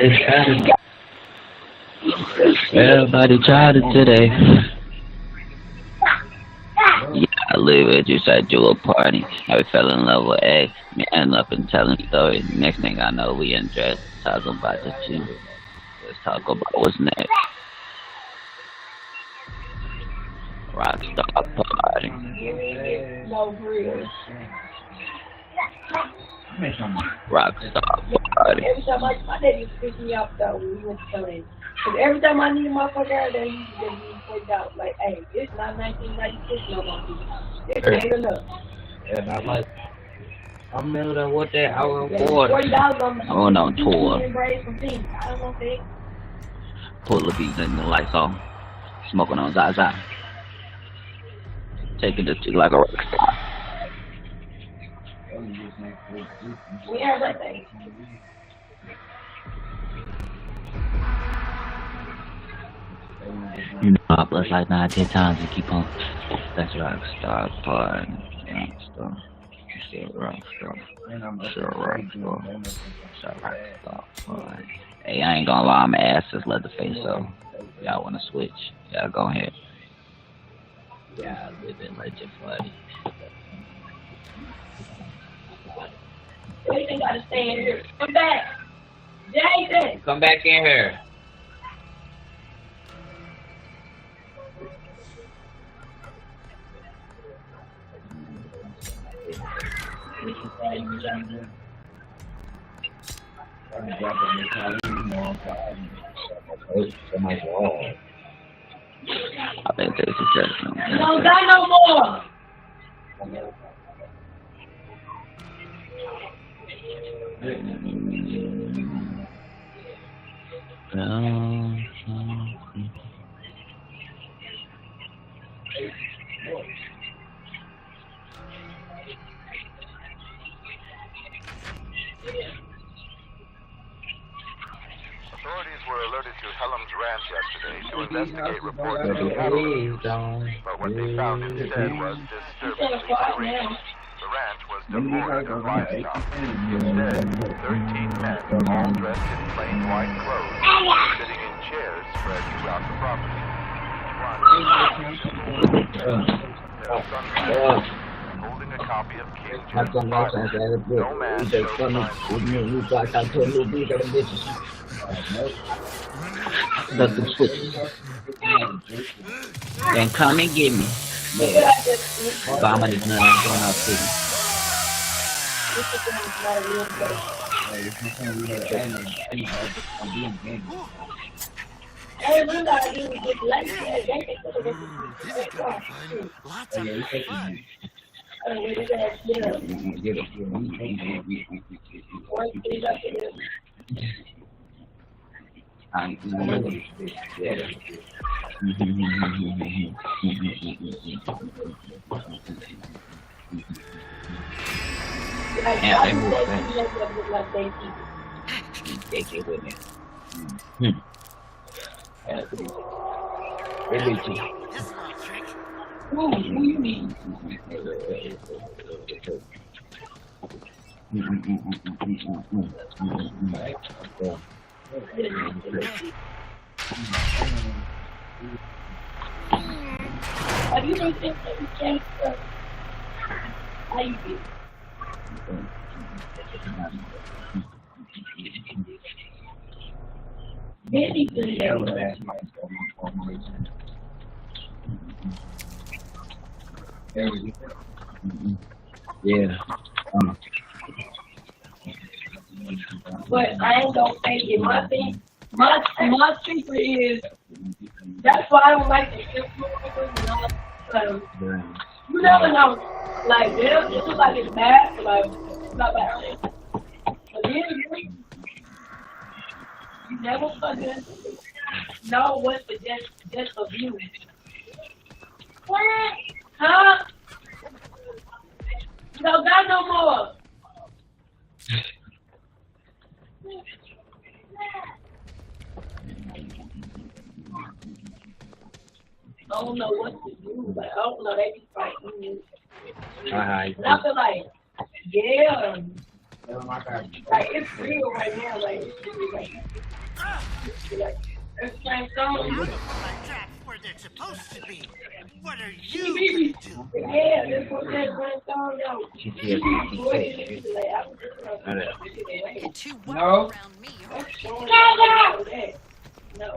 It's Saturday. Everybody tried it today. Yeah, I live at just I do a party. I fell in love with A. Me end up and telling stories. Next thing I know, we undressed, talking about the two. Let's talk about what's next. Rockstar party. No, for real. Rockstar party. Every time my daddy used to pick me up though when we went to Sunday. Cause every time I need a motherfucker, they used to get me freaked out. Like, hey, it's not 1996 no more. It's ain't enough. And I remember what that I was for. $40 on I went on tour. braids from things. I don't know if they. Pull the beat and the lights off. Smoking on Zaza. Taking it to like a rock star. We have birthday. You know, I bust like 9, 10 times and keep on. That's Rockstar party. Rockstar. Still Rockstar. Still Rockstar. Still Rockstar party. Hey, I ain't gonna lie, my ass is Leatherface, so y'all wanna switch? Y'all go ahead. Yeah, I live in Legend Buddy. Everything gotta stay in here. Come back. Jason! Come back in here. I think this is just You don't got no more! Authorities were alerted to Helm's Ranch yesterday to investigate reports of cattle. But what they found instead was disturbingly strange. The ranch was devoid of livestock. Instead, 13 men, all dressed in plain white clothes, were sitting in chairs spread throughout the property. Holding a copy of King James Bible. No man showed Let them switch. Then come and get me. Yeah. Obama is not going out to Hey, we gotta do this late. Yeah, they move fast. They get with me. They beat you. Who you mean? Have you been thinking that you can't how you feel? Busy today. Yeah. But I ain't gonna say it. My thing, my secret is that's why I don't like the influencers and all that. You never know. Like, it looks like it's bad, but like, it's not bad. But then you never fucking know what's the just a view. What? Huh? You don't got no more. I don't know what to do. Like, I don't know. They be fighting me. And I feel like, yeah, Like, it's real right now. Like, it's really like it's the same song. That's where they're supposed to be. What are you gonna do? Yeah, that's what that same song, though. GTA 56. Get you No. around me. No.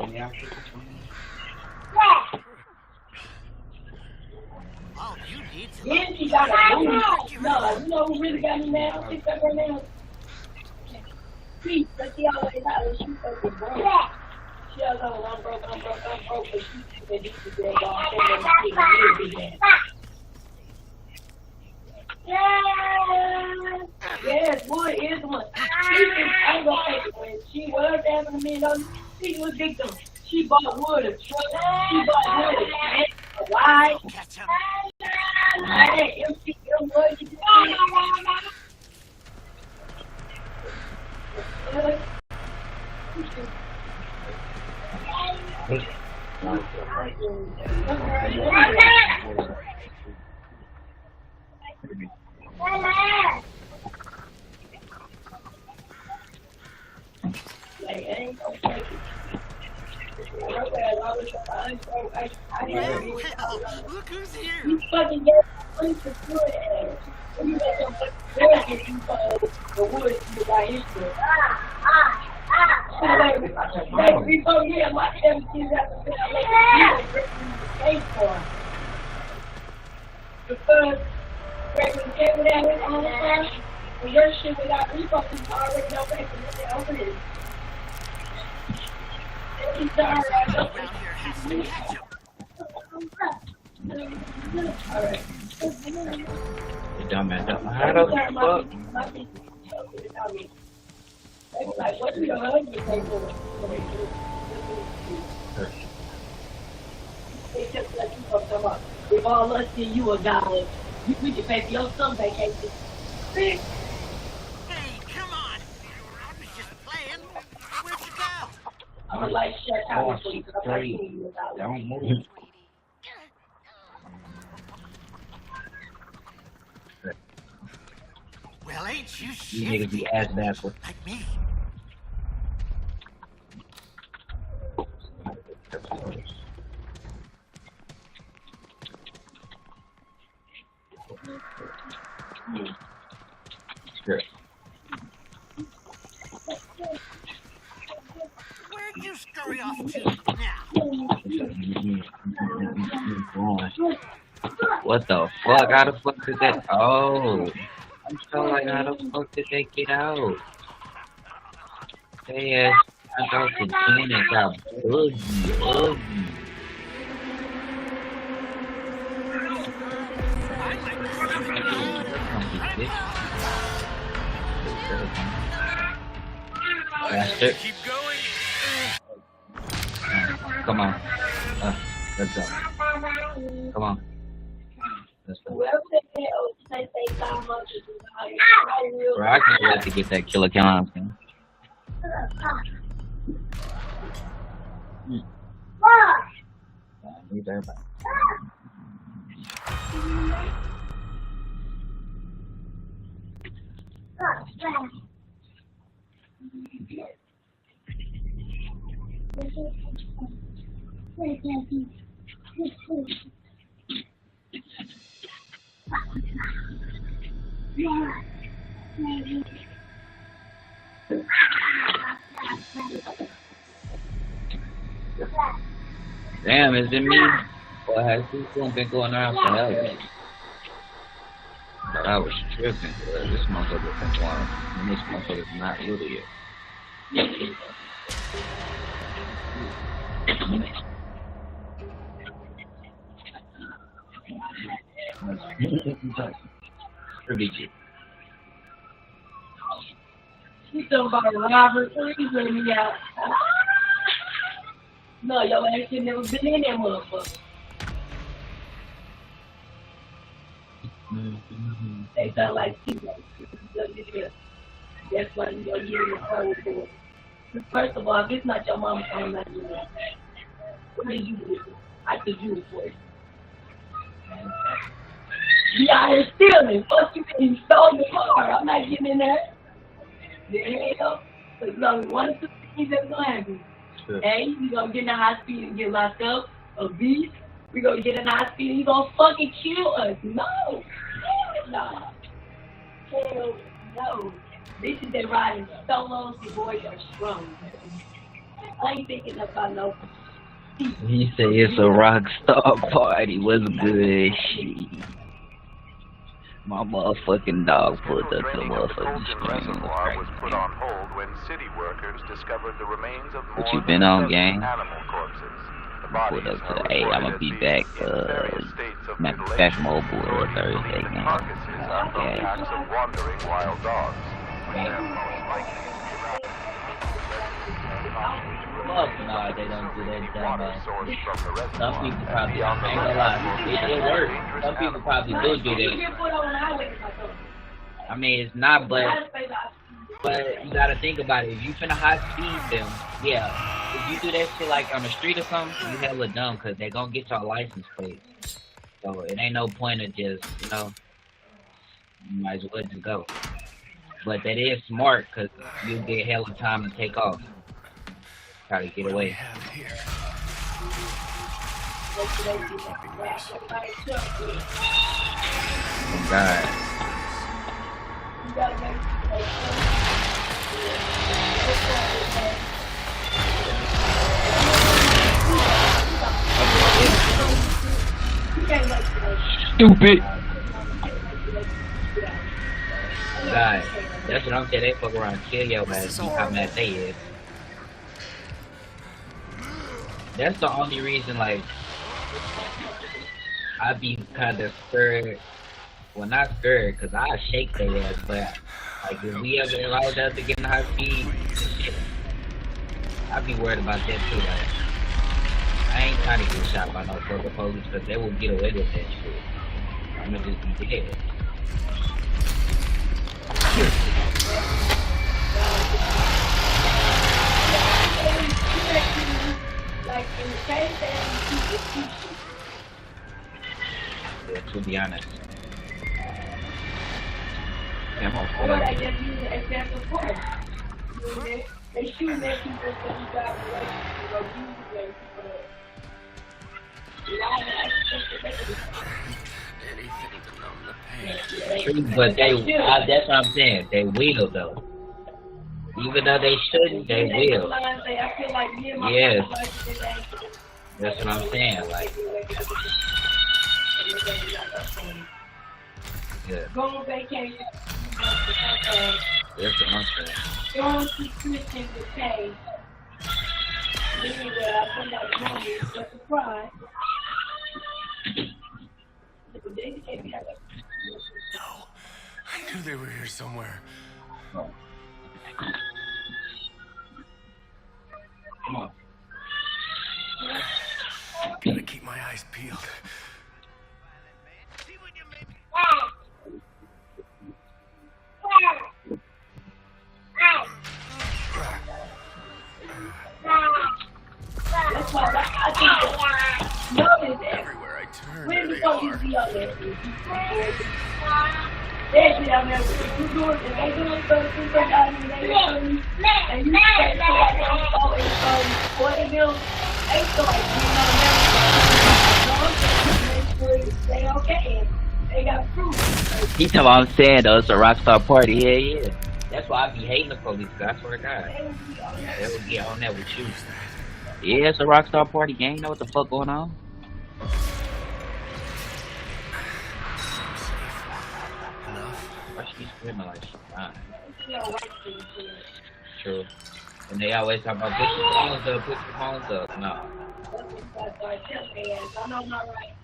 All you need to Then she got a booty. No, you know who really got me now? She got her now. Pete, but she always had a shoe fucking broke. She always I'm broke, but she said this is their dog. Yes, boy is one. I ain't gonna take it. When she was having $1 million, she was victim. She bought wood, a truck. She bought wood, a ride. catch him. Hey, MCM, what you Well, look who's here. You fucking get money for good. You got some fucking wood if you the wood you got history. Like, before you have my 17 have to put out like a case for him. Because Greg was giving that his own time, and your shit without refunds already no paper, nothing over it. He's sorry, Around here has to catch him. Alright. You dumbass. How the fuck? Like, what do your husband say for it? They just let you come up. If all us see you a dollar, we can pay for your son vacation. Hey, come on. I was just playing. Where'd you go? I'm gonna like shut out for you because I'm like, you a dollar. Don't move. Well, ain't you You shit niggas be ass backwards. like me? Sure. Where'd you scurry off to now? What the fuck? How the fuck did that? Oh, I'm so like, how the fuck did they get out? They ass turned out to 10 and got boogie. Bastard. Keep going. Come on. Let's go. Come on. Let's go. Whoever they say how much is real. Bro, I can't wait to get that killer count. Leave everybody. Damn, is it me? Or has this one been going around for hell? But I was tripping, bro. This motherfucker been going, and this motherfucker's not little yet. Pretty good. You talking about Robert? Please let me out. No, your ass should never been in that motherfucker. They sound like people. That's why you gonna give me a phone for it. First of all, if it's not your mama's phone, I'm not doing that. What did you do? I could do it for you. You out here stealing. Fuck you, you stole the car. I'm not getting in there. The hell? There's only one of two things that's gonna happen. Sure. A, we gonna get in the high speed and get locked up. Or B, we gonna get in the high speed and he gonna fucking kill us. No. Hell no. Hell no. Bitches that ride in solos, the boys are strong. I ain't thinking about no. He said it's a rock star party. What's good? Shit. My motherfucking dog pulled up to the motherfucking Colton screen. Reservoir was put on hold when city workers discovered the remains of more What you been on, than gang? animal corpses. The Pulled bodies up to are the A. I'ma reported be as back, being in various states of back mutilation. mobile Authorities Thursday, believe the man. carcasses are from Okay. packs of wandering wild dogs, which have most likely Fuck no, they don't do that dumb water ass. sourced from the Some reservoir. people probably, I ain't gonna lie, it works. Some people probably do You that. get put on the highway with my phone. I mean, it's not, but But you gotta think about it. If you finna high speed them, yeah. If you do that shit like on the street or something, you hella dumb, cause they gonna get your license plate. So it ain't no point of just, you might as well just go. But that is smart, cause you get hella time to take off. Try to get away. Oh God. Stupid. God, that's what I'm saying. They fuck around and kill your ass. You how mad they is. That's the only reason, like, I be kind of scared. Well, not scared, cause I shake their ass. But like, if I was ever to get in high speed, shit, I'd be worried about that too. Like, I ain't trying to get shot by no fucking police, cause they will get away with that shit. I'ma just be dead. Like in the case that Yeah, to be honest. or I just use an example for it. They shoot at people because you got relations or use them But that's what I'm saying. They will though. Even though they shouldn't, they will. Yes. That's what I'm saying. Like, yeah. Go on vacation. That's what I'm saying. Go on to Christian to pay. Anyway, I put that money. It's a surprise. No, I knew they were here somewhere. Come on. Gotta keep my eyes peeled. That's why I think notice Everywhere I turn, when there the they fuck you are. see out there? There's down there. You do it, if they do it, so they got it, and you say, so it's what they do, they start, make sure you stay okay. They got proof. He talking about I'm saying though, it's a rock star party. Yeah, yeah. That's why I be hating the police, cause I swear to God. They will get on that with you. Yeah, it's a rock star party, gang. You know what the fuck going on? Why she screaming like she's fine? True. And they always talk about put your phones up, put your phones up. No. I know my right.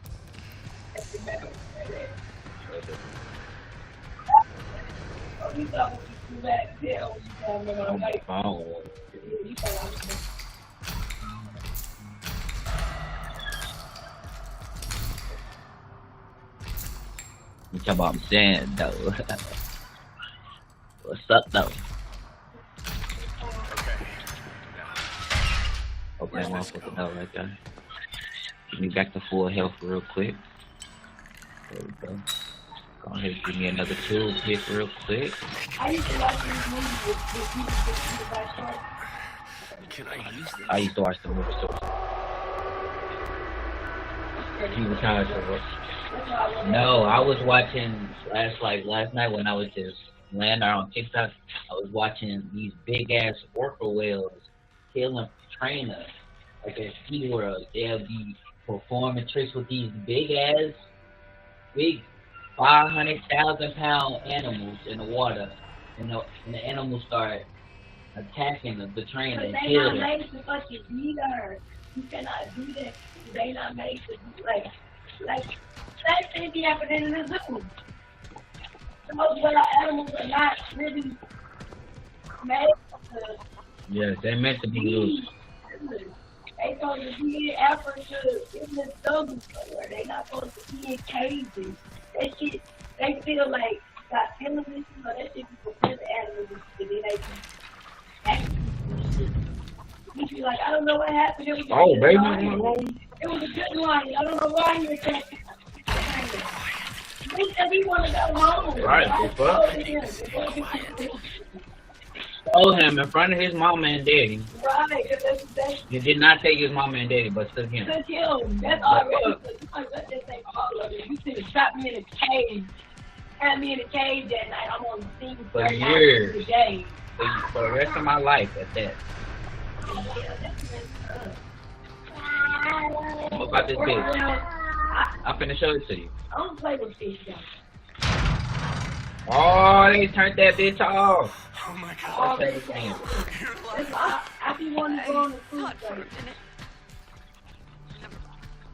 You thought you back there when you On my phone. You talking about I'm saying though. What's up though? Okay, motherfucker know right there. Give me back to full health real quick. There we go. Go ahead, give me another toothpick real quick. I used to watch these movies with people get eaten by sharks. Can I use this? I used to watch the movie so. You were tired of it. No, I was watching last night when I was just laying there on TikTok. I was watching these big ass orca whales killing trainers like at SeaWorld. They'll be performing tricks with these big 500,000-pound animals in the water, and the animals start attacking the trainer and kill them. They not made to fucking be there. You cannot do that. They not made to do like same thing be happening in the zoo. Those wild animals are not really made to. Yes, they're meant to be loose. They supposed to be in Africa in the jungle somewhere. They not supposed to be in cages. That shit, they feel like got television, but that shit be for the animals, and then they be be like, I don't know what happened. It was Baby. It was a good line. I don't know why he was attacking. He said he wanted to go home. Right, told him in front of his mama and daddy. Right, because that's He did not take his mama and daddy, but took him. took him. That's already. Let's just say all of it. You should have trapped me in a cage. Had me in a cage that night. I'm on the scene For 30 years. hours a day. For the rest of my life, at that. Yeah, that's messed up. What about this bitch? Well, I'm finna show it to you. I don't play with fish, though. Oh, they turned that bitch off. Oh my god. All That's they say. everything. I be wanting to go on a cruise boat.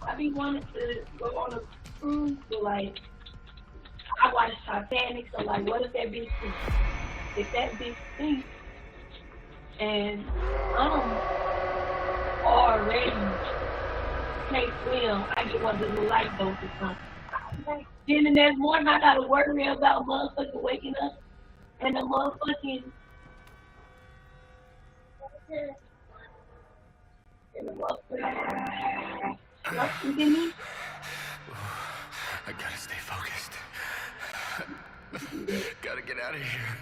I be wanting to go on a cruise, but like, I watch Titanic, so like, what if that bitch sinks? If that bitch sinks, and already can't swim, I get one of the little lifeboats or something. Then the next morning, I gotta worry about motherfucking waking up and the motherfucking. You get me? I gotta stay focused. Gotta get out of here.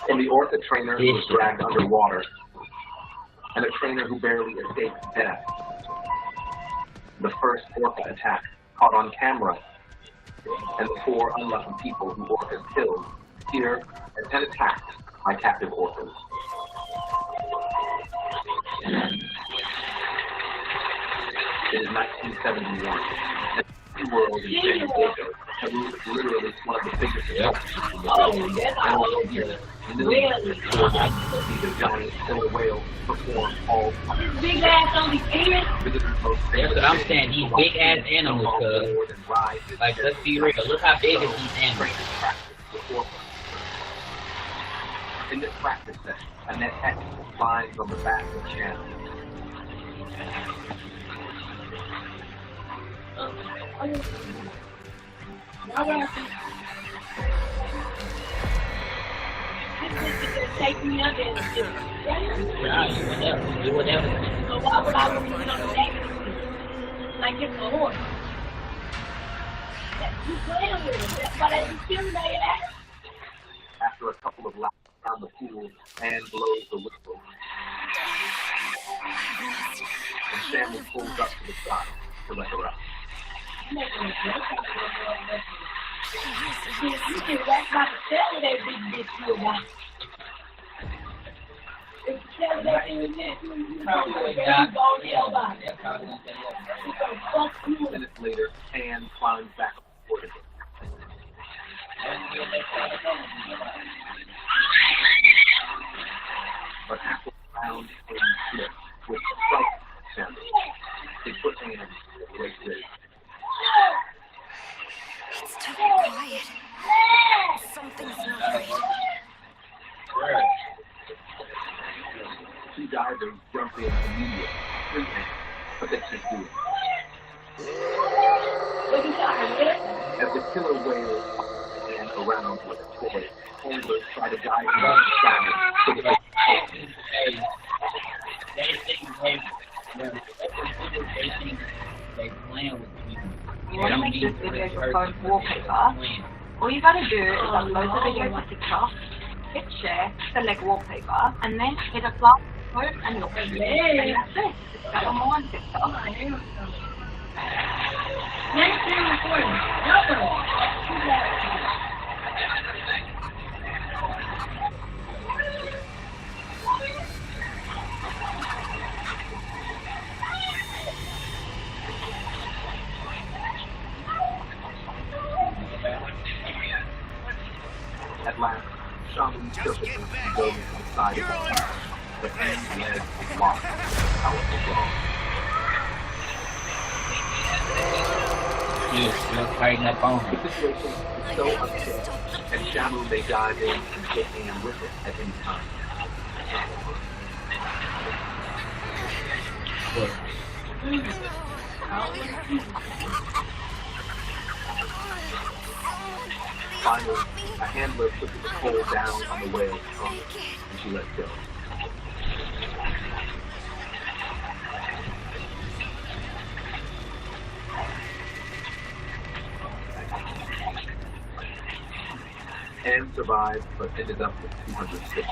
From the orca trainer who was dragged underwater, and a trainer who barely escaped death. The first orca attack caught on camera, and the 4 unlucky people who orcas killed here and attacked by captive orcas. It is 1971. SeaWorld in San Diego has literally one of the biggest attractions in the world. That's And all also over here, here. in this Really? see the giant killer whale perform all Big ass on the ears. That's That's what I'm saying. These big ass animals, cuz. Like, let's be real. Look how big is these animals. In this practice session, Annette Heck lies on the back of Shannon. Take me up and Nah, you whatever. so why would I want to get on the back of me? Like it's a horse. You playing with him. That's why they discriminate at. After a couple of laps around the pool, Anne blows the whistle. And Shannon pulls up to the side to let her out. You can wax by the cell of that big bitch you got. If the cell of that thing is there, you don't go down your body. You gonna fuck you. Minutes later, Anne climbs back aboard again. But after round and slip, which strikes Shannon, they put Anne in a great risk. It's too quiet. Something's not right. Two divers jump in immediately, free Anne, but they can't do it. What you talking about? As the killer whale ran around with a toy, Holmes tried to guide him on the side so that They playing with people. They don't need this video as your phone's wallpaper, all you gotta do is upload the video to TikTok, hit share, select wallpaper, and then hit apply code and you'll be and that's it. It's got more on TikTok. Next year recording. At last, Shaman took it and goes to the side of the car, but then led lost powerful blow. You're tighten up on The situation is so unsafe, and Shamu may dive in and take Anne with it at any time. Finally, a handler pushes the pole down on the whale's trunk, and she lets go. Anne survived, but ended up with 200 stitches.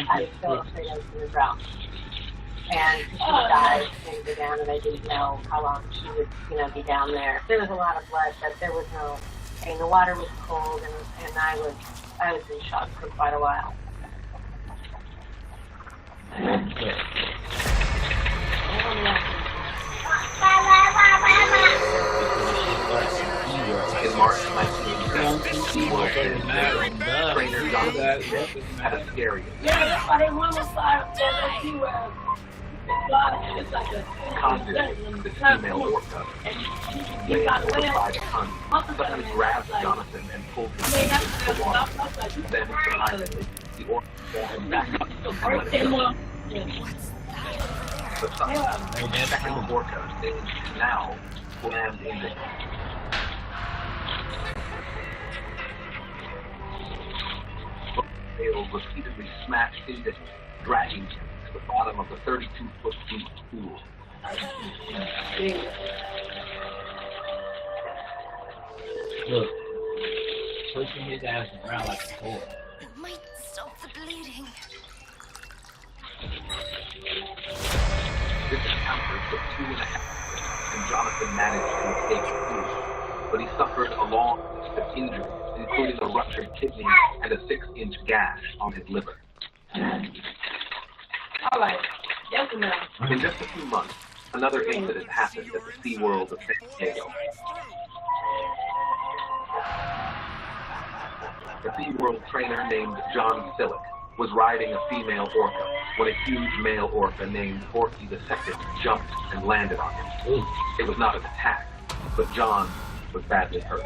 I was so afraid I was going to drown. And she died in the down, and I didn't know how long she would, be down there. There was a lot of blood, but there was no pain. The water was cold, and I was in shock for quite a while. In March 1987, SeaWorld trainer Jonathan had a scary Yeah, that's why they want to fly up there. Let's see where it's like a convict, the female orca. They had over 5 tons, suddenly grabbed Jonathan and pulled him into the water. Then, surprisingly, the orca pulled him back up and let him go. The second orca, named Now, swam in the tail repeatedly smashed into him, dragging him to the bottom of the 32-foot deep pool. Look, pushing his ass around like a toy. It might stop the bleeding. This encounter took 2.5 minutes, and Jonathan managed to escape the pool, but he suffered a long list of injuries, including a ruptured kidney and a 6-inch gash on his liver. all right. Yes or no? In just a few months, another incident happened at the SeaWorld of San Diego. A SeaWorld trainer named John Sillick was riding a female orca when a huge male orca named Porky II jumped and landed on him. Ooh. It was not an attack, but John was badly hurt.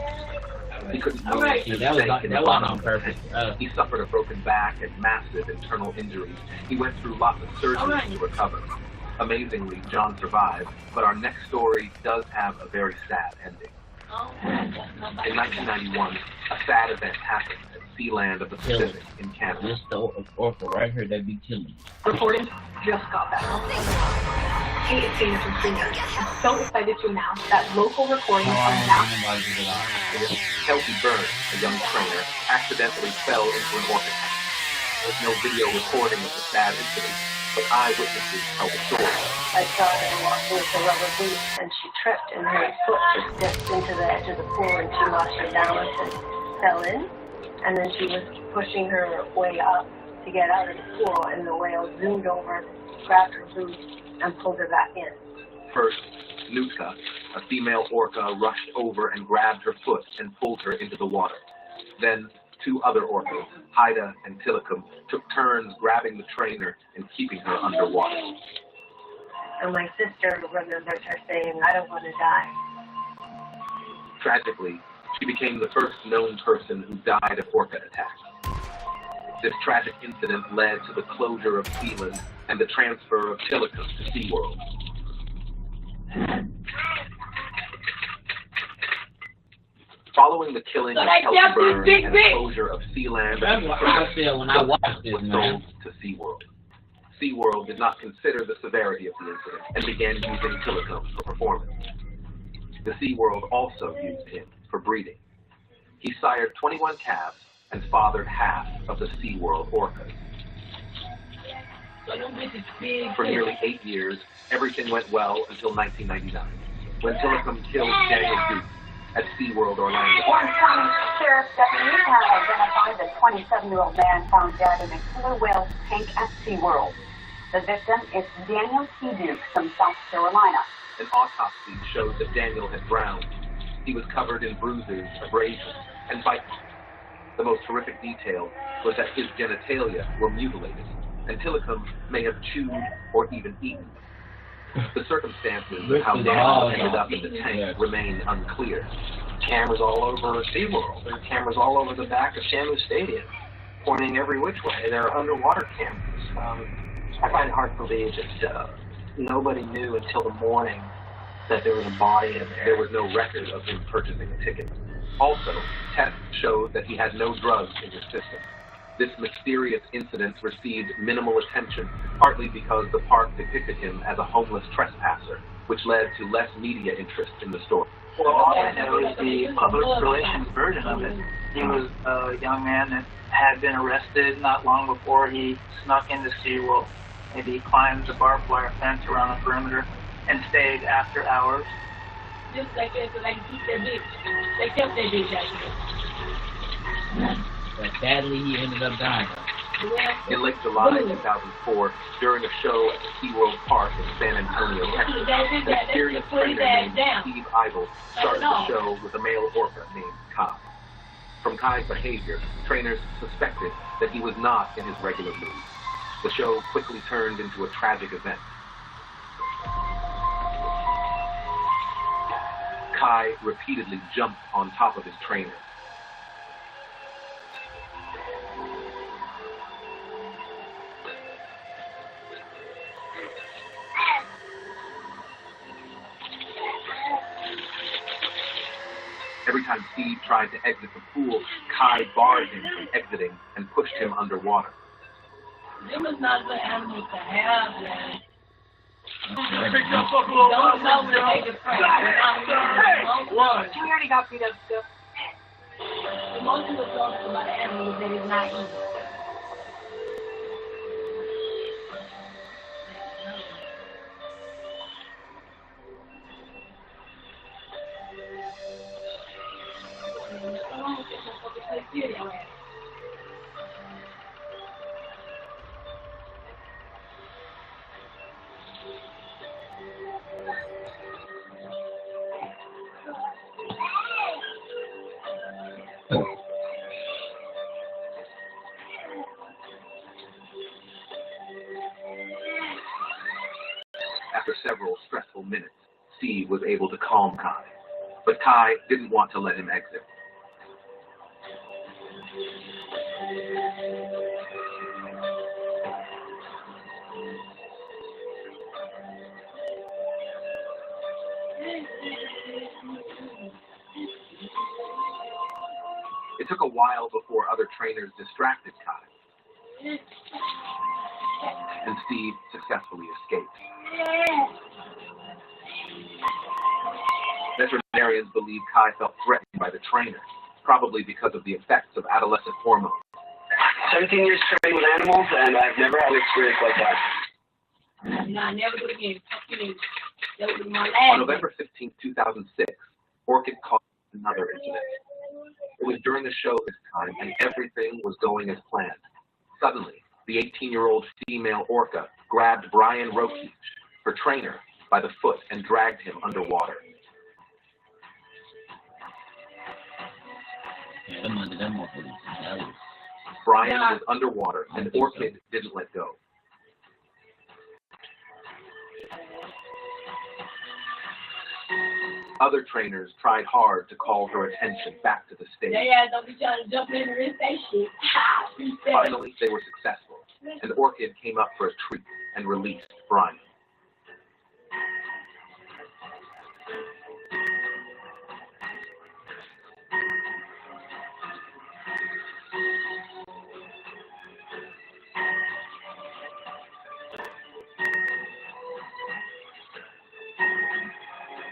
He couldn't move. Right. He was That was sank in the on bottom. purpose. He suffered a broken back and massive internal injuries. He went through lots of surgeries to recover. Amazingly, John survived, but our next story does have a very sad ending. In 1991, a sad event happened at Sealand of the Pacific in Canada. This the orca right here that be killing. Reporting just got back. Hey, it's James from Senior. I'm so excited to announce that local recordings are now. Kelsey Burns, a young trainer, accidentally fell into an orca tank. There's no video recording of the sad incident, but eyewitnesses tell the story. I saw her walking with the rubber boots, and she tripped, and her foot just dipped into the edge of the pool, and she lost her balance and fell in. And then she was pushing her way up to get out of the pool, and the whale zoomed over, grabbed her boots, and pulled her back in. First, Nutka, a female orca, rushed over and grabbed her foot and pulled her into the water. Then, 2 other orcas, Haida and Tilikum, took turns grabbing the trainer and keeping her underwater. And my sister remembers her saying, "I don't want to die." Tragically, she became the first known person who died of orca attacks. This tragic incident led to the closure of Sealand and the transfer of Tilikum to SeaWorld. Following the killing of Kelsey Burns and the closure of Sealand, That's what I said when I watched this, was man. sold to SeaWorld. SeaWorld did not consider the severity of the incident and began using Tilikum for performance. The SeaWorld also used him for breeding. He sired 21 calves and fathered half of the SeaWorld orcas. For nearly 8 years, everything went well until 1999, when Tilikum killed Daniel Duke at SeaWorld Orlando. Orange County Sheriff's deputies have identified the 27-year-old man found dead in a killer whale tank at SeaWorld. The victim is Daniel T. Duke from South Carolina. An autopsy showed that Daniel had drowned. He was covered in bruises, abrasions, and bites. The most horrific detail was that his genitalia were mutilated, and Tilikum may have chewed or even eaten. The circumstances of how Daniel ended up in the tank remain unclear. Cameras all over SeaWorld. There are cameras all over the back of Shamu Stadium, pointing every which way. There are underwater cameras. I find it hard to believe that nobody knew until the morning that there was a body in there. There was no record of him purchasing a ticket. Also, tests showed that he had no drugs in his system. This mysterious incident received minimal attention, partly because the park depicted him as a homeless trespasser, which led to less media interest in the story. Well, all I know is the public relations version of it. He was a young man that had been arrested not long before he snuck into SeaWorld. Maybe he climbed the barbed wire fence around the perimeter and stayed after hours. Just like that, so they can keep their bitch. They kept their bitch out here. But sadly, he ended up dying. In late July 2004, during a show at the SeaWorld Park in San Antonio, Texas, an experienced trainer named Steve Idle started the show with a male orca named Kai. From Kai's behavior, trainers suspected that he was not in his regular mood. The show quickly turned into a tragic event. Kai repeatedly jumped on top of his trainer. Every time Steve tried to exit the pool, Kai barred him from exiting and pushed him underwater. It was not good animals to have, man. Don't know when they get You already got beat up stuff. Most of the songs about animals that is not easy. After several stressful minutes, Steve was able to calm Kai, but Kai didn't want to let him exit. It took a while before other trainers distracted Kai, and Steve successfully escaped. Veterinarians believe Kai felt threatened by the trainer, probably because of the effects of adolescent hormones. 17 years training with animals, and I've never had an experience like that. No, never do it again. That would be my last. On November 15, 2006, Orchid caused another incident. It was during the show this time, and everything was going as planned. Suddenly, the 18-year-old female orca grabbed Brian Rokeach, her trainer, by the foot and dragged him underwater. Brian was underwater, and Orchid didn't let go. Other trainers tried hard to call her attention back to the stage. Yeah, don't be trying to jump in and risk that shit. Finally, they were successful, and Orchid came up for a treat and released Brian.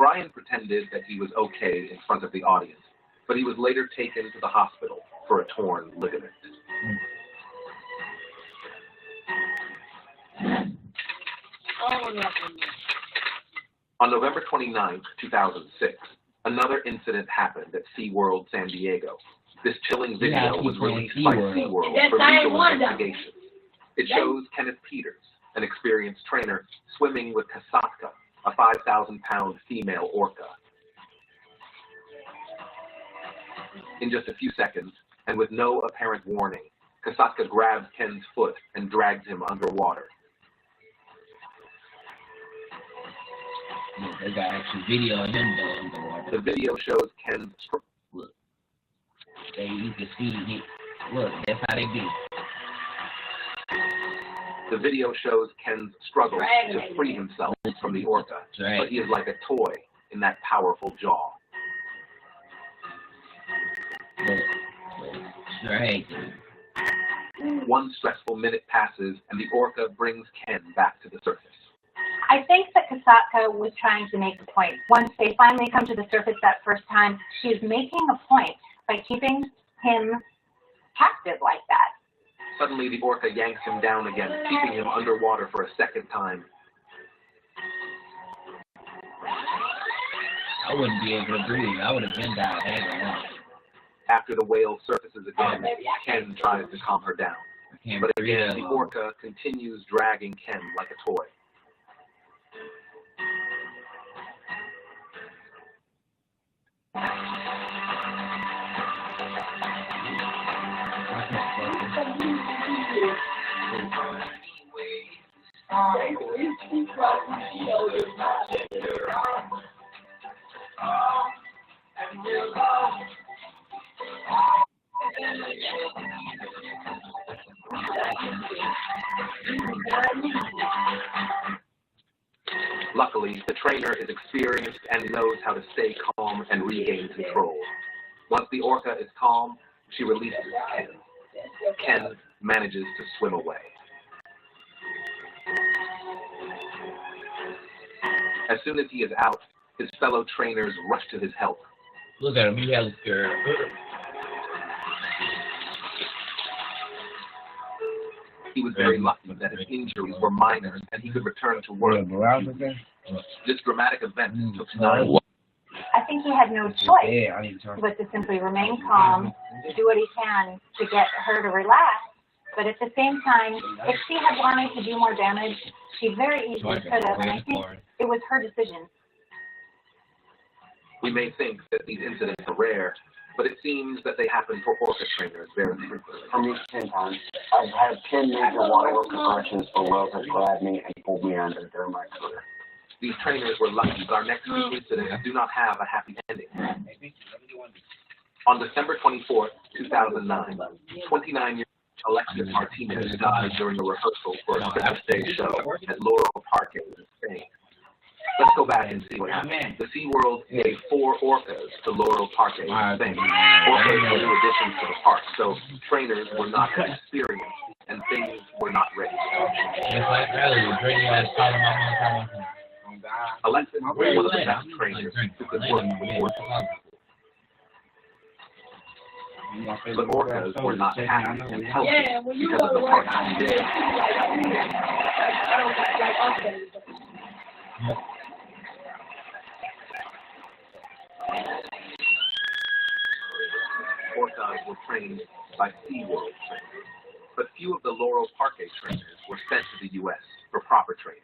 Brian pretended that he was okay in front of the audience, but he was later taken to the hospital for a torn ligament. On November 29, 2006, another incident happened at SeaWorld San Diego. This chilling video was released by SeaWorld for legal investigation. It shows Kenneth Peters, an experienced trainer, swimming with Kasatka, a 5,000-pound female orca. In just a few seconds, and with no apparent warning, Kasatka grabs Ken's foot and drags him underwater. They got actual video of him underwater. The video shows Ken's... Look. You can see it. Look, that's how they do. The video shows Ken's struggle to free himself from the orca, but he is like a toy in that powerful jaw. One stressful minute passes, and the orca brings Ken back to the surface. I think that Kasatka was trying to make a point. Once they finally come to the surface that first time, she is making a point by keeping him captive like that. Suddenly, the orca yanks him down again, keeping him underwater for a second time. I wouldn't be able to breathe. I would have been died hanging on. After the whale surfaces again, Ken tries to calm her down. But again, the orca continues dragging Ken like a toy. Luckily, the trainer is experienced and knows how to stay calm and regain control. Once the orca is calm, she releases Ken. Ken manages to swim away. As soon as he is out, his fellow trainers rush to his help. Look at him, he has scared. He was very lucky that his injuries were minor and he could return to work. This dramatic event took 9 months. I think he had no choice but to simply remain calm, do what he can to get her to relax. But at the same time, if she had wanted to do more damage, she very easily could have. And I think it was her decision. We may think that these incidents are rare, but it seems that they happen for orca trainers very frequently. For me, 10 times. I've had 10 major waterwork compressions for whales that grabbed me and pulled me under during my career. These trainers were lucky, but our next two incidents do not have a happy ending. On December 24, 2009, 29-year-old Alexis Martinez died during a rehearsal for a Christmas Day show at Laurel Parque in Spain. Let's go back and see what happened. The SeaWorld gave 4 orcas to Laurel Parque in Spain. Orcas were new additions to the park, so trainers were not as experienced and things were not ready. Alexis was one of the best trainers who could work with orcas. But orcas were not happy and healthy because of the park she did. Orcas were trained by SeaWorld trainers, but few of the Laurel Parque trainers were sent to the U.S. for proper training.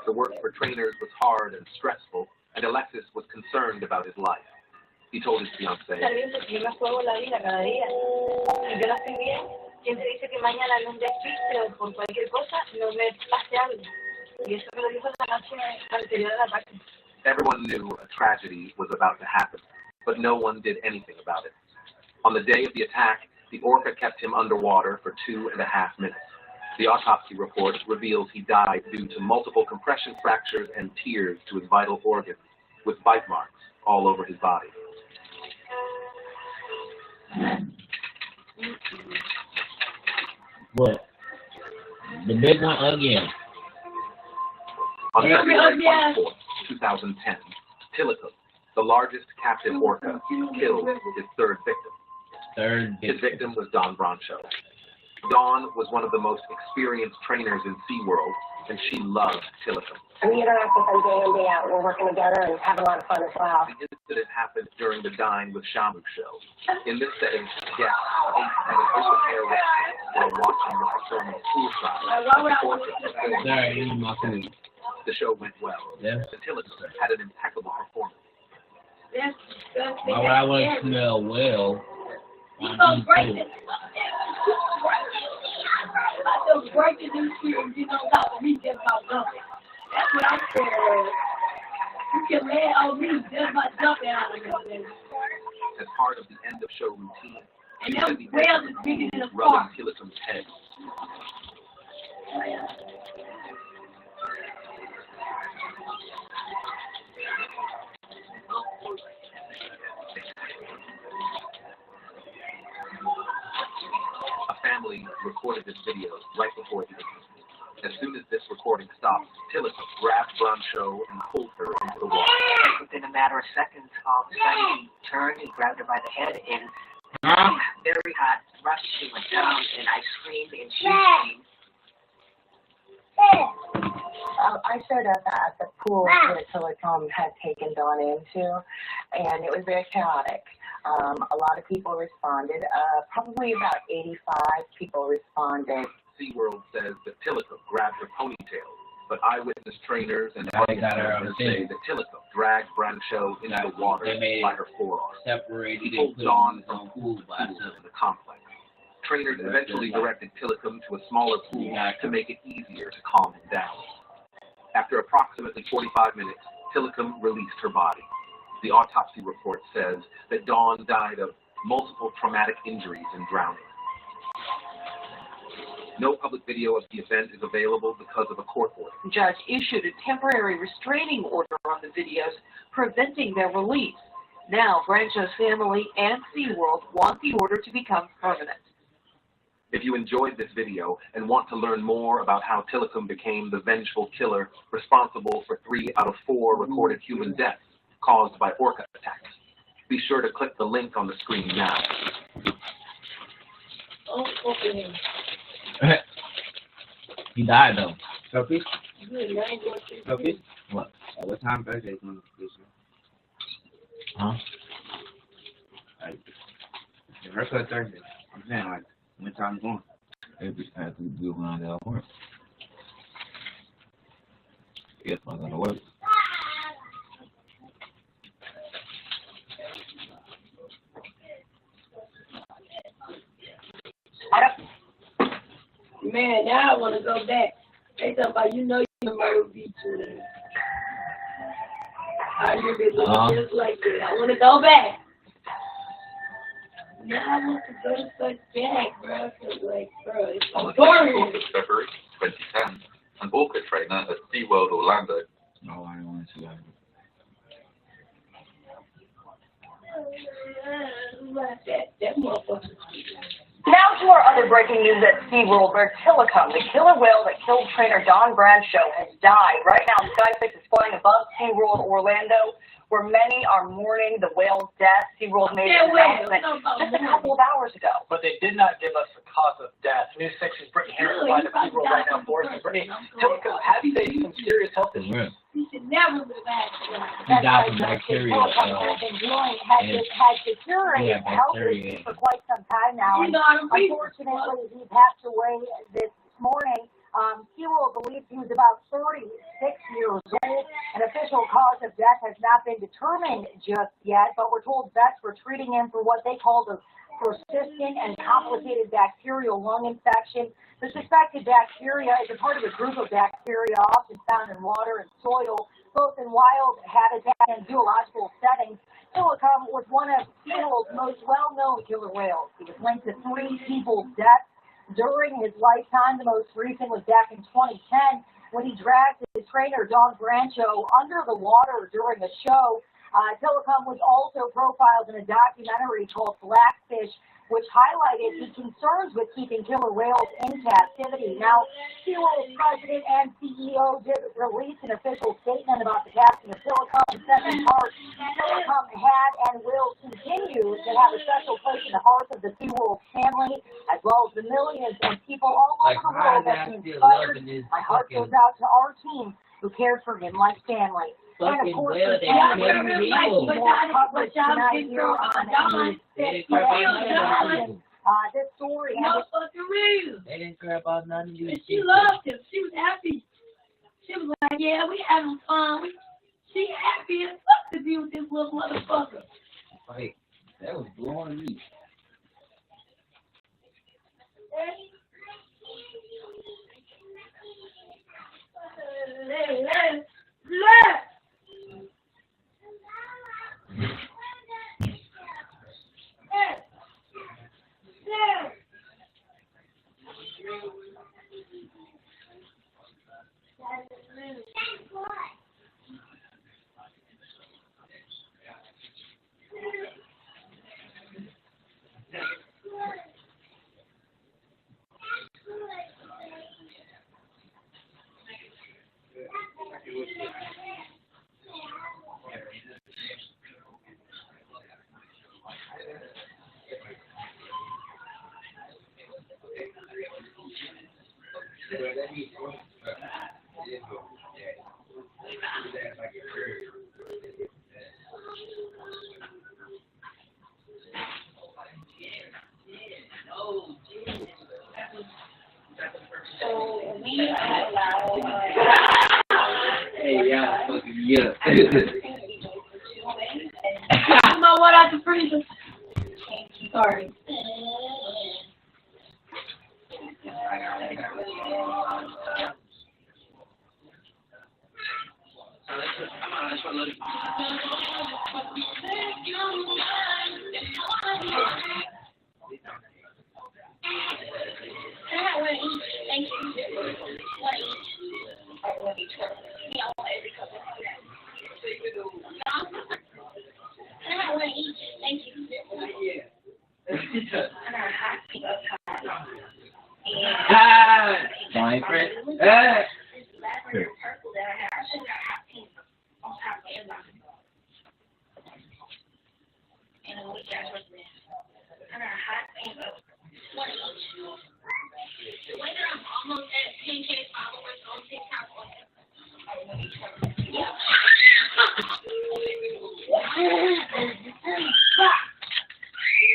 The work for trainers was hard and stressful, and Alexis was concerned about his life. He told his fiancée, everyone knew a tragedy was about to happen, but no one did anything about it. On the day of the attack, the orca kept him underwater for 2.5 minutes. The autopsy report reveals he died due to multiple compression fractures and tears to his vital organs, with bite marks all over his body. What? The big one again. On February 24, 2010, Tilikum, the largest captive orca, killed his third victim. His victim was Dawn Brancho. Dawn was one of the most experienced trainers in SeaWorld, and she loved Tilikum. I mean, you interact with them day in, day out. We're working together and having a lot of fun as well. The incident happened during the Dine with Shamu show. In this setting, guests ate at an open-air restaurant while watching the performance poolside. The show went well. Yeah. The Tilikum had an impeccable performance. Why would I want to smell well? You gonna break it. I'm just breaking this shit and you don't talk to me just about jumping. That's what I'm scared of. You can lay on me just by jumping out of your thing. As part of the end of show routine, And them whales is bigger than a rubbing park. Tilikum's head. A family recorded this video right before the incident. As soon as this recording stopped, Tilikum grabbed Brancho and pulled her into the water. Within a matter of seconds, all of a sudden he turned and grabbed her by the head and very hot rush. She went down and I screamed and she screamed. I showed up at the pool that Tilikum had taken Dawn into, and it was very chaotic. A lot of people responded. Probably about 85 people responded. SeaWorld says that Tilikum grabbed her ponytail, but eyewitness trainers and They got her on say that Tilikum dragged Brancho into the water by her forearm. Separated He pulled Dawn from pool to the complex. Trainers eventually directed Tilikum to a smaller pool to make it easier to calm him down. After approximately 45 minutes, Tilikum released her body. The autopsy report says that Dawn died of multiple traumatic injuries and drowning. No public video of the event is available because of a court order. The judge issued a temporary restraining order on the videos, preventing their release. Now, Brancho's family and SeaWorld want the order to become permanent. If you enjoyed this video and want to learn more about how Tilikum became the vengeful killer responsible for 3 out of 4 recorded human deaths caused by orca attacks, be sure to click the link on the screen now. Oh, okay. He died though. Sophie? Sophie? What? What time Thursday is going to be? Huh? Like, the haircut Thursday. I'm saying, like, when time is going? It'd be after we do around that work. Yes, I'm gonna work. Man, now I want to go back. They talking about, you know, you might be too. I live it looking just like that. I want to go back. Now I want to go back, bro. Cause like, bro, it's boring. February 2010, an orca trainer at SeaWorld Orlando. No, I don't want to see that. That motherfucker. Now to our other breaking news at SeaWorld, where Tilikum, the killer whale that killed trainer Dawn Brancho, has died. Right now, Sky 6 is flying above SeaWorld Orlando, where many are mourning the whale's death. SeaWorld made an announcement just a couple of hours ago. But they did not give us the cause of death. News 6's Brittany Harris live at SeaWorld right now for us. Brittany, Tilikum had some serious health issues. You should never be back. He died from bacteria. Had deteriorated health issues for quite some time now. And unfortunately, he passed away this morning. SeaWorld believes he was about 36 years old. An official cause of death has not been determined just yet, but we're told vets were treating him for what they call the persistent and complicated bacterial lung infection. The suspected bacteria is a part of a group of bacteria often found in water and soil, both in wild habitat and zoological settings. Tilikum was one of SeaWorld's most well-known killer whales. He was linked to 3 people's deaths during his lifetime. The most recent was back in 2010 when he dragged his trainer, Dawn Brancho, under the water during a show. Tilikum was also profiled in a documentary called Blackfish which highlighted the concerns with keeping killer whales in captivity. Now, SeaWorld's president and CEO did release an official statement about the casting of Silicon in second part. Silicon had and will continue to have a special place in the hearts of the SeaWorld family, as well as the millions of people all over the world that he inspired. My heart goes out to our team who cared for him like family. And of course, this story. No fucking real. They didn't care about none of you. She loved him. She was happy. She was like, yeah, we having fun. She happy as fuck to be with this little motherfucker. Like, that was blowing me. Hey, yeah, fucking yeah. Come on, what out the freezer? Sorry. My friend.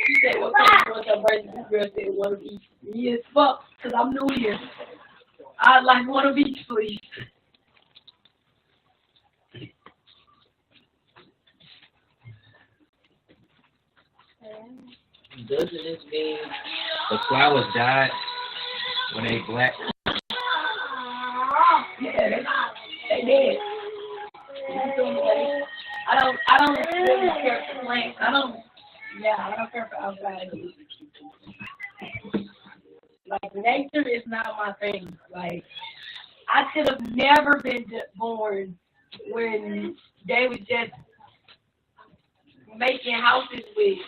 She said, what kind of birthday? This girl said, one of each. Me as fuck, because I'm new here. I'd like one of each, please. Doesn't this mean the flowers died when they black? Yeah, they did. I don't really care for plants. I don't care for outside music. Like, nature is not my thing. Like, I could have never been born when they were just making houses with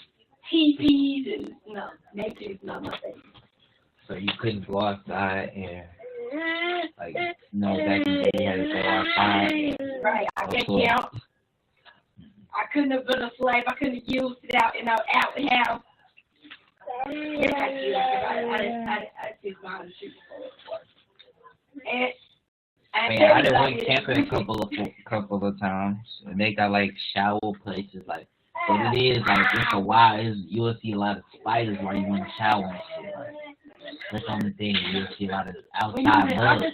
teepees and, no, nature is not my thing. So you couldn't go outside and, like, no, back in the day you had to go outside. Right, I can't count. I couldn't have been a slave. I couldn't have used it out in the house. Yes, I did. I did my own shit before. I done went camping a couple of times, and they got like shower places. Like, what it is, like, it's a while. You'll see a lot of spiders while you want to shower and shit. Like, that's the only thing. You'll see a lot of outside bugs.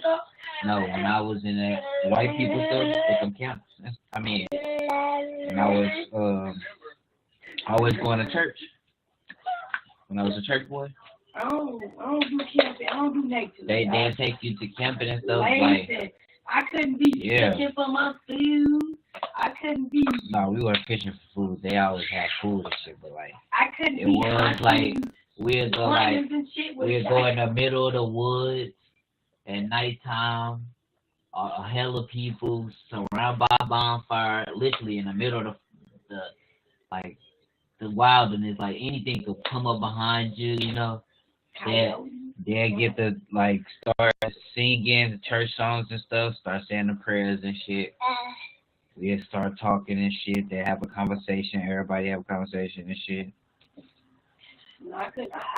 No, when I was in that white people stuff with them camps, and I was going to church. When I was a church boy. I don't do camping. I don't do nature. They take you to camping and stuff. Like, I couldn't be fishing for my food. I couldn't be. No, we weren't fishing for food. They always had food and shit, but like I couldn't. It was like we'd go in the middle of the woods at nighttime. A hell of people surrounded by a bonfire, literally in the middle of the like the wilderness. Like anything could come up behind you, you know. They'll get to like start singing the church songs and stuff, start saying the prayers and shit. We'll start talking and shit. They have a conversation. Everybody have a conversation and shit. No, I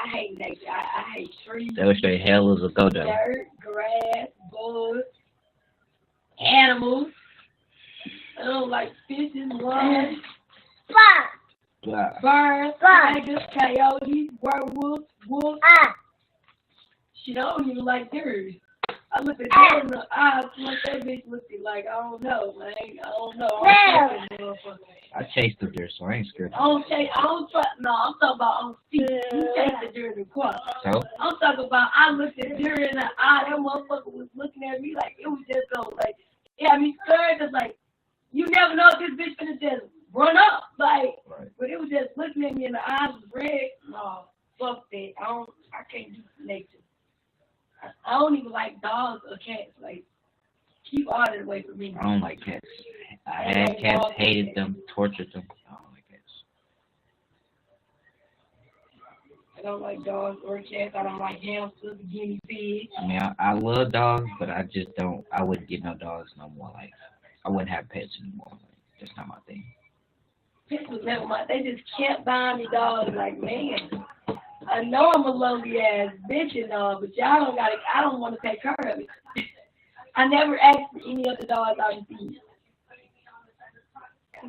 hate nature. I hate trees. They'll say hell is a go down. Dirt, grass, bugs, animals. I don't like fish and water. Birds, tigers, coyotes, werewolves, wolves. She don't even like dirt. I looked at her in the eyes, what that bitch looked like. I don't know, man. I don't know. I chased the deer, so I ain't scared. I'm talking about you chased the deer in the car. So? I'm talking about I looked at deer in the eye. That motherfucker was looking at me like it was just so like it had me scared because like you never know if this bitch gonna just run up like. Right. But it was just looking at me in the eyes was red. No, fuck that. I can't do nature. I don't even like dogs or cats. Like, keep all that away from me. I don't like cats. I had cats, hated them, tortured them. I don't like cats. I don't like dogs or cats. I don't like hamsters, guinea pigs. I mean, I love dogs, but I just don't. I wouldn't get no dogs no more. Like, I wouldn't have pets anymore. Like, that's not my thing. Pets was never my. They just kept buying me dogs. Like, man. I know I'm a lonely ass bitch and all, but y'all don't got it. I don't want to take care of it. I never asked for any of the dogs I received.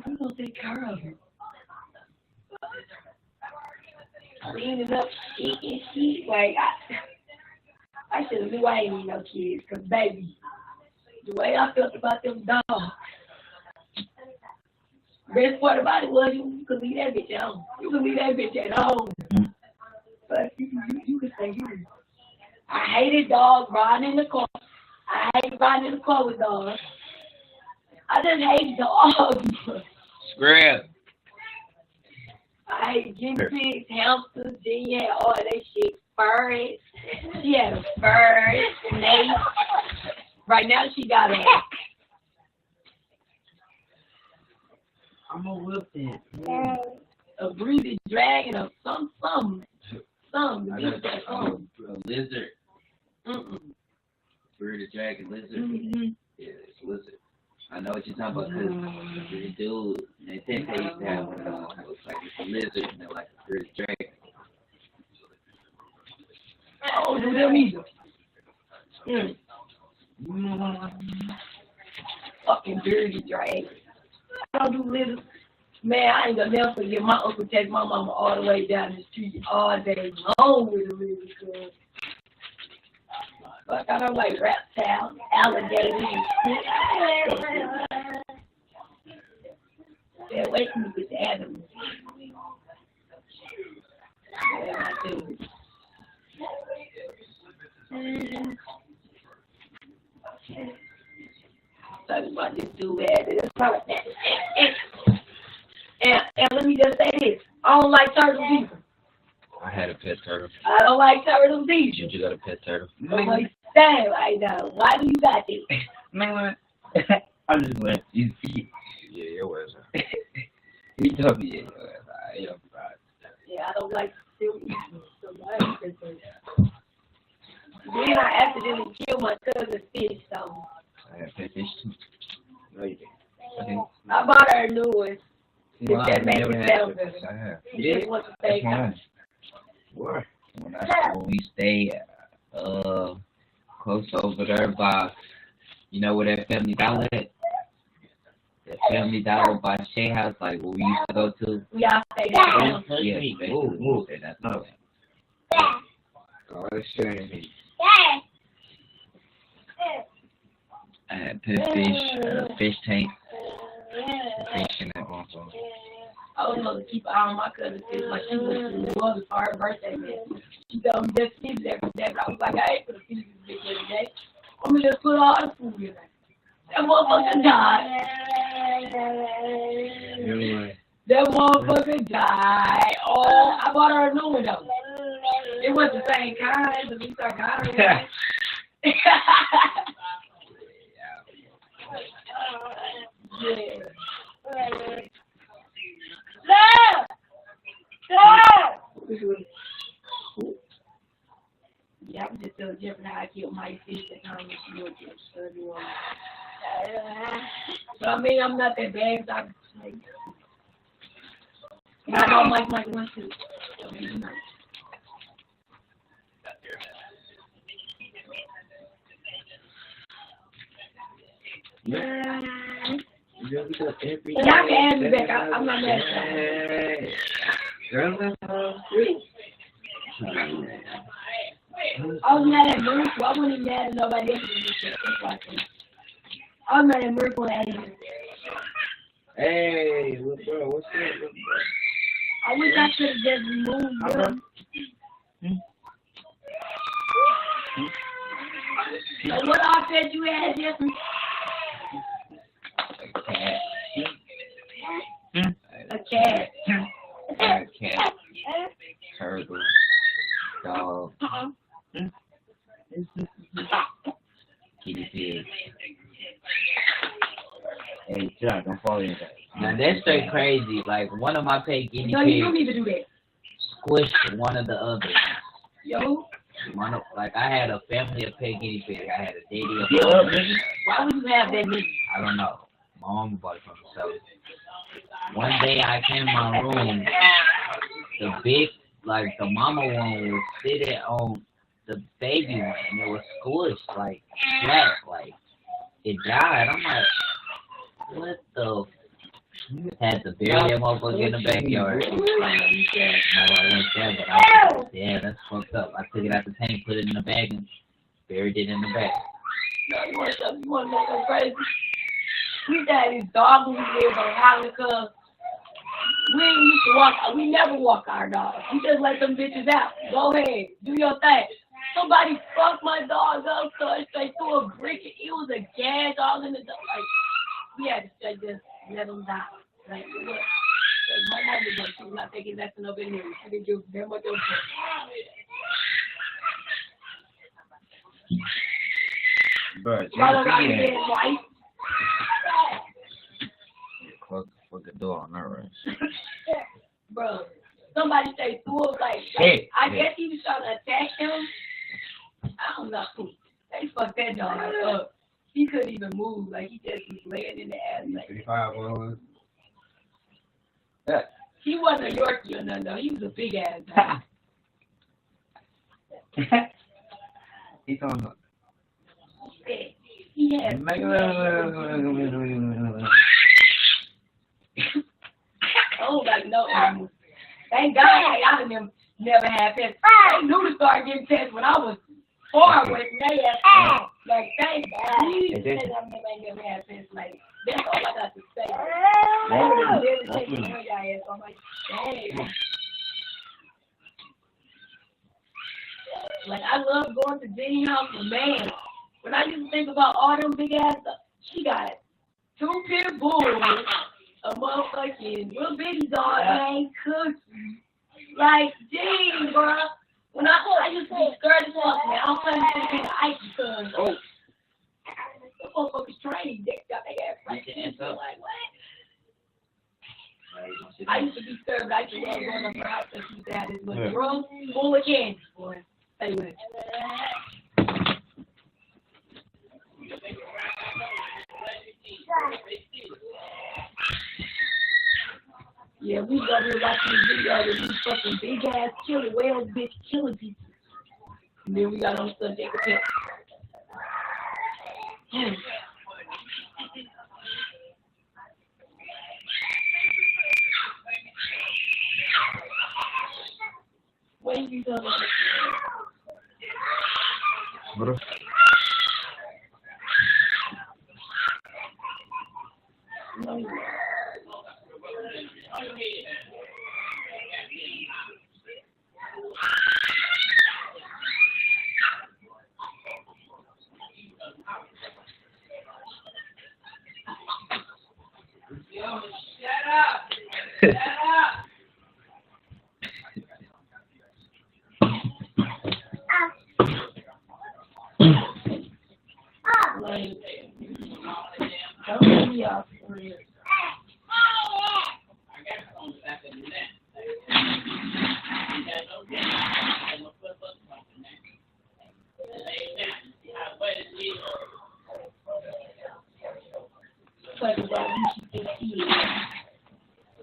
Who's gonna take care of it? Cleaning up, eating shit. Like I should have knew I ain't need no kids, cause baby, the way I felt about them dogs. Best part about it was you could leave that bitch at home. You could leave that bitch at home. But you can stay here. I hated dogs riding in the car. I hate riding in the car with dogs. I just hate dogs. Scrap. I hate guinea pigs, hamsters, Jenny had all that shit. Furries. She had a furry, snake. Right now she got a. I'm gonna whip it. A breathing dragon or something. A lizard. Bearded dragon lizard. Yeah, it's a lizard. I know what you're talking about because the dude, they think they used to have one of those. It looks like it's a lizard and they're like a bearded dragon. Oh, do them either. Fucking bearded dragon. I don't do lizards. Man, I ain't gonna never forget my uncle take my mama all the way down the street all day long with a lizard club. Like I don't like reptiles, alligators, and shit. They're waiting with the animals. Yeah, I do. Talking about this dude had it. And let me just say this. I don't like turtles either. I had a pet turtle. I don't like turtles either. Did you got a pet turtle? I'm like, damn, right now. Why do you got this? Man, I just went. You see? Yeah, it was. You told me it was. Yeah, I don't like silly. Then I accidentally killed my cousin's fish, so. I had pet fish too. No, you didn't. Okay. I bought her a new one. Well, that make it sound good. I have. Yeah, what's the thing? Where? When we stay close over there by, you know where that Family Dollar at? That Family Dollar by Shea House, like where we used to go to. Yeah, I stay down. Yeah, basically. That's not it. Oh, that's showing me. I had pet fish, fish tank. Fish in that one. I was supposed to keep an eye on my cousin fish like she was in New Orleans for her birthday, man. She told me just feed it every day, but I was like, I ain't gonna feed this bitch every day. I'm gonna just put all the food in there. That motherfucker died. That motherfucker died. Oh, I bought her a new one though. It wasn't the same kind, but at least I got her one. Yeah. Yeah, I'm just telling Jeff how I killed my sister. So I mean, I'm not that bad. So I don't like Mike one too. Yeah. And I can have you back. I'm not mad at you. Girl, I was mad at Murph. I wasn't mad at nobody else. I was mad at Murph when I had him. hey, little bro, what's up, little bro? I wish I could have just removed them. So what I said you had just a cat. A cat. Turtle. Dog. Kitty pig. Hey, Chuck, don't fall in that. Now that's straight crazy. Like one of my pet guinea No, you pigs don't need to do that. squished one of the others. Yo. Like I had a family of pet guinea pigs. I had a daddy of Why would you have that many? I don't know. My mom bought it for me. So one day I came in my room, the mama one was sitting on the baby one, and it was squished, like flat, like it died. I'm like, what the? Had to bury that motherfucker in the backyard. Yeah, that's fucked up. I took it out the tank, put it in the bag, and buried it in the bag. No, you want to make them crazy? We had these dogs when we lived on Highland because we never walk our dogs. We just let them bitches out. Go ahead, do your thing. Somebody fucked my dog up, so they threw a brick. It was a gas all in the dog. Like, we had to just let them die. Like, my mom was like, she was not taking that to nobody new. She didn't give them what they were Bro, close the fucking door on that right. Bro, somebody say threw like I guess he was trying to attack him. I don't know. They fucked that dog up. He couldn't even move. Like he just was laying in the ass. Like, he wasn't a Yorkie or nothing though. He was a big ass dog. He's on. He had. Oh, like no animals. Thank God I didn't never had pets. I knew to start getting pets when I was far away from their ass. Like thank God. I've never had pets. Like that's all I got to say. I'm like, dang. Like I love going to Jenny's house, but man, when I used to think about all them big ass stuff, she got 2 pit bulls, a motherfucking little bitty dog named Cookie. Like, dang, bro. When I used to be scared as fuck, man. I'm playing in the ice because the motherfuckers training, they got their ass right there. Like, what? I used to be scared, but I used to love going to her house because she used to have this little drum full of candy, boy. Anyway. Yeah, we go here watching the video of these fucking big ass killer whales, bitch, killing people. And then we got on Sunday with him. What are you doing? Bro. No. Shut up! Don't be up for it.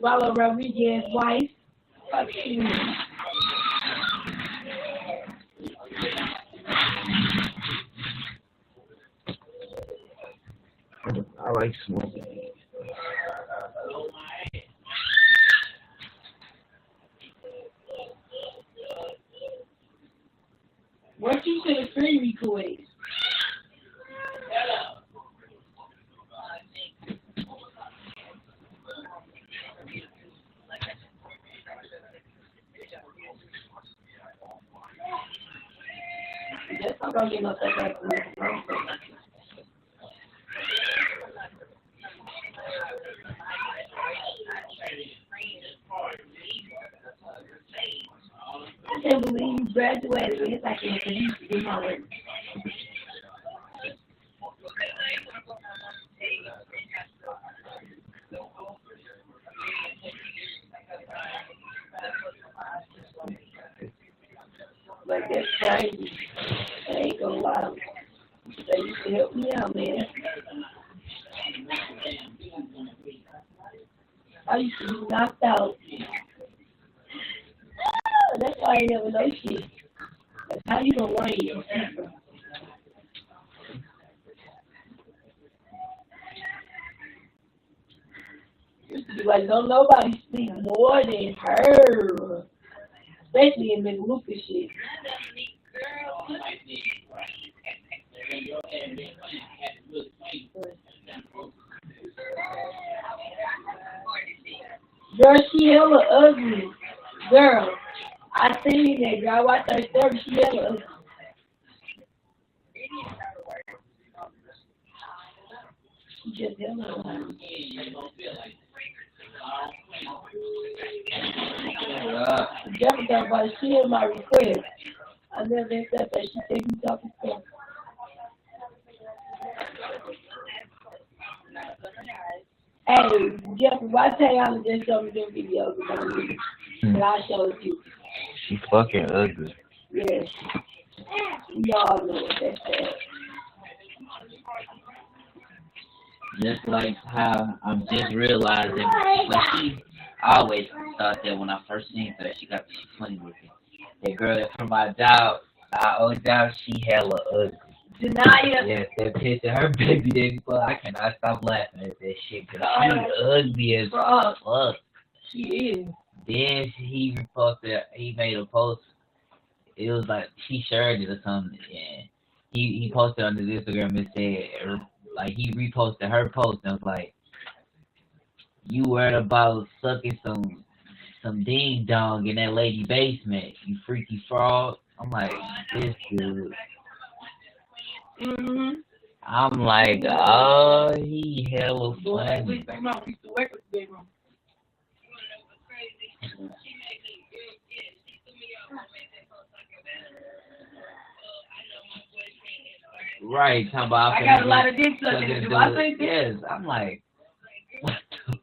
Wallow Rodriguez's wife. Fuck you. I like smoking. What you to the screen record? Yes, I'm gonna get no second. I can't believe you graduated. It's like you can do my work. Like that's crazy. I ain't gonna lie. So you can help me out, man. I used to be knocked out. That's why I never know shit. That's how you gonna learn your secret. Used to be like, don't nobody speak more than her. Especially in the Lucas shit. Girl, she hella ugly. Girl, I seen that girl. I watched her story. She hella ugly. She just hella ugly. Jeffrey talking about she in my request. I never accept that. She said you talking stuff. Hey, Jeffrey, why tell y'all to just show me them videos about me? And I'll show it to you. She fucking ugly. Yes. Y'all know what that's at. Just like how I'm just realizing, but I always thought that when I first seen her, she got she funny looking. That girl that's from my job, I always doubt she hella ugly. Denia. Yes, that picture, her baby daddy, but I cannot stop laughing at that shit because she ugly as fuck. She is. Then he reposted, he made a post. It was like she shared it or something, and he posted on his Instagram and said, like he reposted her post and was like, "You worried about sucking some ding dong in that lady basement, you freaky frog." I'm like, this dude. I'm like, oh, he hella funny. Right, talking about I got a lot of dick sucking. Do I think yes, I'm like, what the?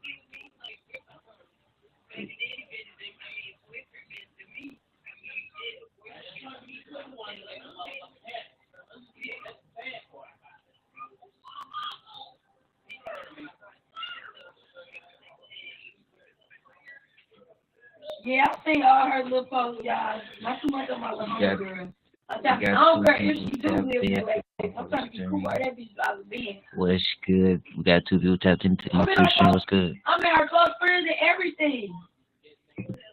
Yeah, I think all her little posts, y'all. Not too much on my little girl. I don't care if she do live with I'm trying to get cool by that bitch out of bed. What's good? We got two people tapped into the institution. What's good? I'm in her close friends and everything.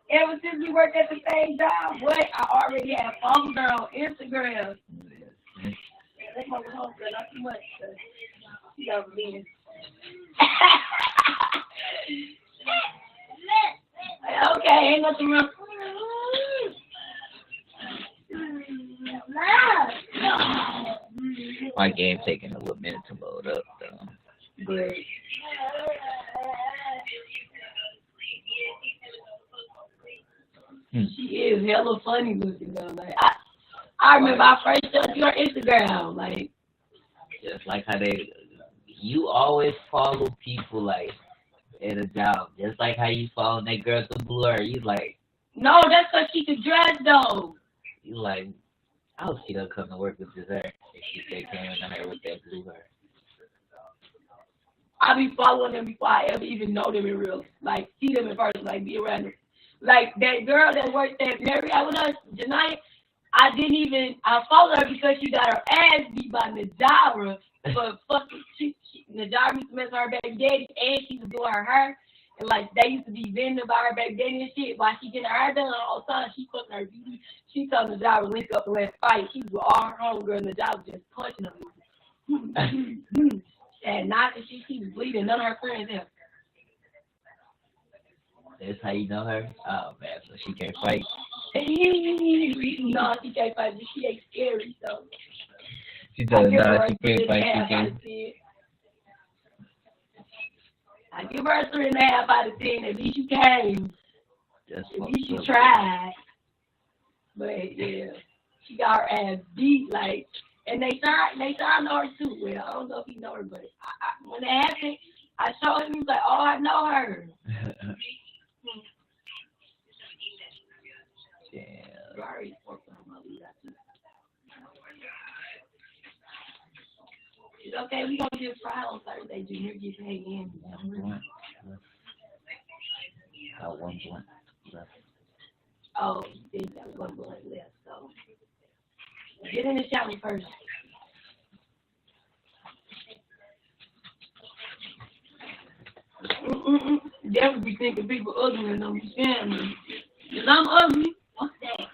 Ever since we worked at the same job, what? I already have phone girl, Instagram. That's my home girl, not too much. She over there. Okay, ain't nothing wrong. My game taking a little minute to load up, though. But she is hella funny looking though. Like I remember I first saw your Instagram, like just like how you always follow people like at a job, just like how you follow that girl at the Blur. You like, no, that's because she could dress though. You like, I hope she don't come to work with this hair. If she said came in the hair with that blue hair. I be following them before I ever even know them in real, like see them in person, like be around them. Like that girl that worked at Marriott with us, Janaya, I followed her because she got her ass beat by Najara for fucking, Najara used to mess with her baby daddy and she was doing her hair. And like they used to be venting about her baby daddy and shit while she getting her hair done all the time. She fucking her beauty. She told Najara to link up and let's fight. She was with all her homegirls and Najara was just punching her. And not that she was bleeding, none of her friends helped. That's how you know her? Oh man, so she can't fight. No, she can't fight, but she ain't scary, so. She told her she can't fight, she can't. I give her a 3.5 out of 10. At least you came. At least you tried. But yeah, she got her ass beat, like, and they know her too. Well, I don't know if he know her, but when it happened, I showed him. He was like, "Oh, I know her." Sorry. It's okay. We gonna get fried on Thursday. Junior get paid in. One blunt left. Oh, you think that was 1 blunt left? So get in the shower first. They would be thinking people ugly and don't be scamming me. Because I'm ugly. Fuck that.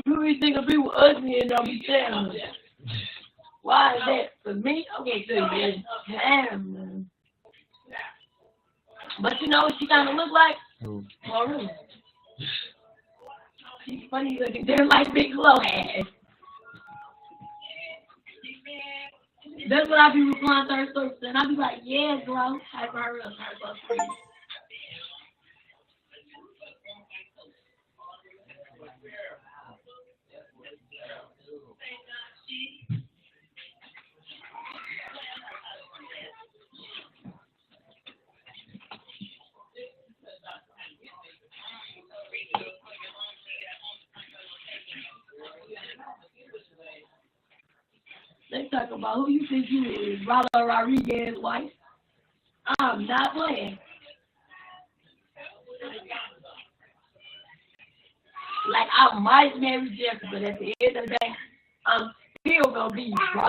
You be thinking people ugly and don't be scamming me. Why is that? For me? Okay, so yeah. Damn, man. But you know what she kind of look like? Maroon. She's funny looking, just like Big Glow has. That's what I be replying to her stories, and I be like, yeah, Glow. Hype her up, please. They talk about who you think you is, Rollo Rodriguez's wife. I'm not playing. Like, I might marry Jeffrey, but at the end of the day, I'm still gonna be Rollo